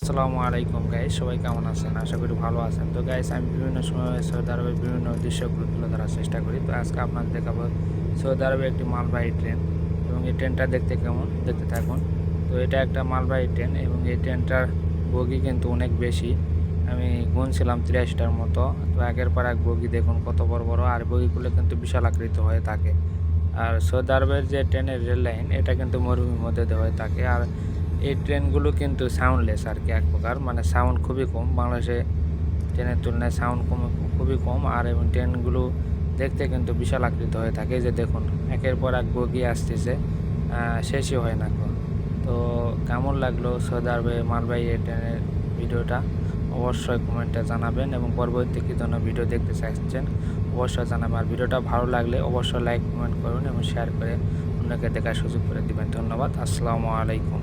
আসসালামু আলাইকুম গাইস, সবাই কেমন আছেন? আশা করি ভালো আছেন। তো গাইস, আমি বিভিন্ন সময় সৌদি আরবের বিভিন্ন দৃশ্যগুলো তুলে ধরার চেষ্টা করি। তো আজকে আপনাদের দেখাবো সৌদি আরবে একটি মালবাহী ট্রেন, এবং এই ট্রেনটা দেখতে কেমন, দেখতে থাকুন। তো এটা একটা মালবাহী ট্রেন এবং এই ট্রেনটার বগি কিন্তু অনেক বেশি। আমি গুনছিলাম ৮৩টার মতো। তো একের পর এক বগি দেখুন কত বড় বড়, আর বগিগুলো কিন্তু বিশাল আকৃতি হয়ে থাকে। আর সৌদি আরবের যে ট্রেনের রেল লাইন, এটা কিন্তু মরুভূমির মধ্যে দিয়ে হয়ে থাকে। আর এই ট্রেনগুলো কিন্তু সাউন্ডলেস আরকি, এক প্রকার মানে সাউন্ড খুবই কম। বাংলাদেশে ট্রেনের তুলনায় সাউন্ড খুবই কম। আর এবং ট্রেনগুলো দেখতে কিন্তু বিশাল আকৃতি হয়ে থাকে। এই যে দেখুন একের পর এক বগি আসতেছে, শেষই হয় না কো। তো কেমন লাগলো সৌদি আরবে মালবাহী এই ট্রেনের ভিডিওটা, অবশ্যই কমেন্টে জানাবেন, এবং পরবর্তী কী ধরনের ভিডিও দেখতে চাচ্ছেন অবশ্যই জানাবেন। আর ভিডিওটা ভালো লাগলে অবশ্যই লাইক কমেন্ট করুন এবং শেয়ার করে অন্যকে দেখার সুযোগ করে দিবেন। ধন্যবাদ। আসসালামু আলাইকুম।